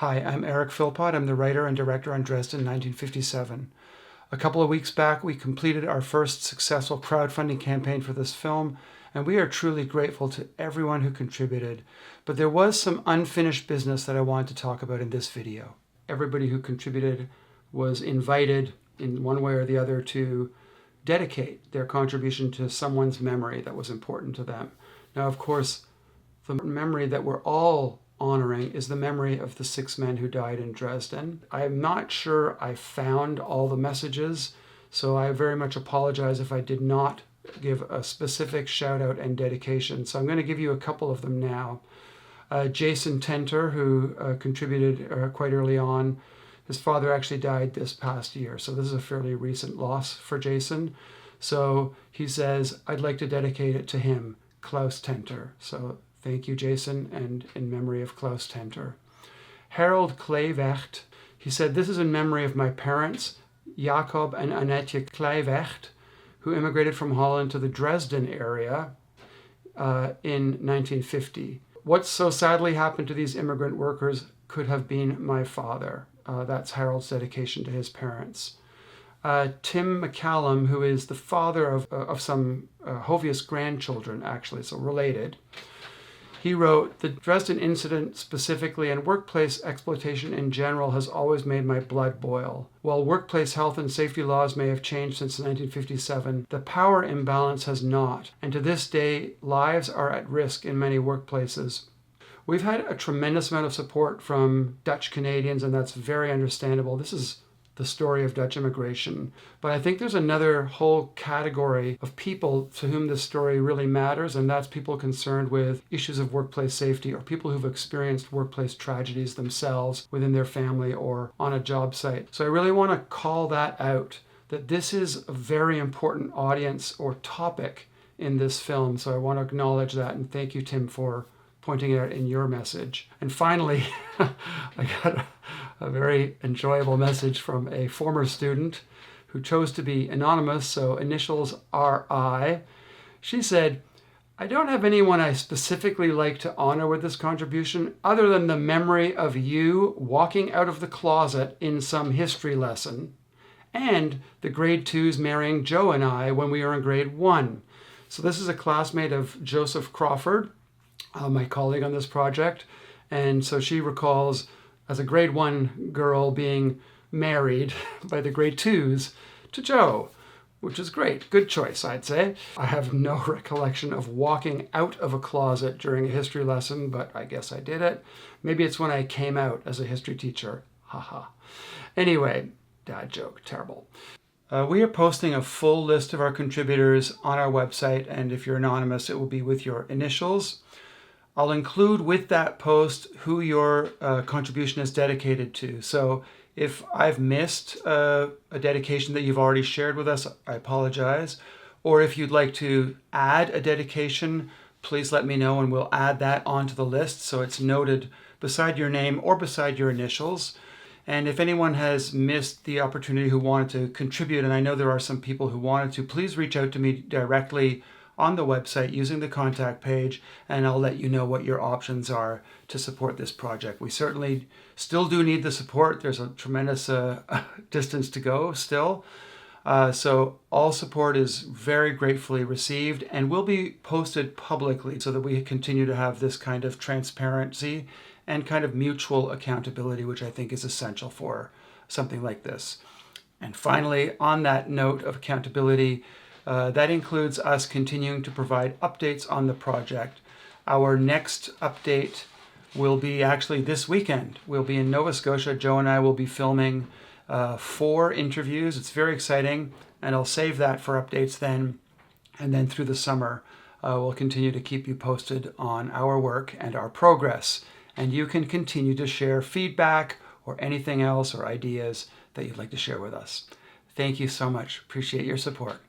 Hi, I'm Eric Philpott. I'm the writer and director on Dresden 1957. A couple of weeks back, we completed our first successful crowdfunding campaign for this film, and we are truly grateful to everyone who contributed. But there was some unfinished business that I wanted to talk about in this video. Everybody who contributed was invited in one way or the other to dedicate their contribution to someone's memory that was important to them. Now, of course, the memory that we're all honoring is the memory of the 6 men who died in Dresden. I'm not sure I found all the messages, so I very much apologize if I did not give a specific shout out and dedication. So I'm going to give you a couple of them now. Jason Tenter, who contributed quite early on, his father actually died this past year, so this is a fairly recent loss for Jason. So he says, I'd like to dedicate it to him, Klaus Tenter. So thank you, Jason, and in memory of Klaus Tenter. Harold Kleivecht, he said, this is in memory of my parents, Jacob and Annetje Kleivecht, who immigrated from Holland to the Dresden area in 1950. What so sadly happened to these immigrant workers could have been my father. That's Harold's dedication to his parents. Tim McCallum, who is the father of some Hovius grandchildren, actually, so related. He wrote, the Dresden incident specifically and workplace exploitation in general has always made my blood boil. While workplace health and safety laws may have changed since 1957, the power imbalance has not, and to this day, lives are at risk in many workplaces. We've had a tremendous amount of support from Dutch Canadians, and that's very understandable. This is the story of Dutch immigration. But I think there's another whole category of people to whom this story really matters, and that's people concerned with issues of workplace safety or people who've experienced workplace tragedies themselves within their family or on a job site. So I really want to call that out, that this is a very important audience or topic in this film. So I want to acknowledge that, and thank you, Tim, for pointing it out in your message. And finally, I got a very enjoyable message from a former student who chose to be anonymous, so initials RI. She said, I don't have anyone I specifically like to honor with this contribution other than the memory of you walking out of the closet in some history lesson and the grade 2s marrying Joe and I when we were in grade 1. So this is a classmate of Joseph Crawford, my colleague on this project. And so she recalls as a grade 1 girl being married by the grade 2s to Joe, which is great. Good choice, I'd say. I have no recollection of walking out of a closet during a history lesson, but I guess I did it. Maybe it's when I came out as a history teacher. Haha. Anyway, dad joke, terrible. We are posting a full list of our contributors on our website, and if you're anonymous, it will be with your initials. I'll include with that post who your contribution is dedicated to. So if I've missed a dedication that you've already shared with us, I apologize. Or if you'd like to add a dedication, please let me know and we'll add that onto the list so it's noted beside your name or beside your initials. And if anyone has missed the opportunity who wanted to contribute, and I know there are some people who wanted to, please reach out to me directly on the website using the contact page, and I'll let you know what your options are to support this project. We certainly still do need the support. There's a tremendous distance to go still. So all support is very gratefully received and will be posted publicly so that we continue to have this kind of transparency and kind of mutual accountability, which I think is essential for something like this. And finally, on that note of accountability, that includes us continuing to provide updates on the project. Our next update will be actually this weekend. We'll be in Nova Scotia. Joe and I will be filming 4 interviews. It's very exciting, and I'll save that for updates then. And then through the summer, we'll continue to keep you posted on our work and our progress. And you can continue to share feedback or anything else or ideas that you'd like to share with us. Thank you so much. Appreciate your support.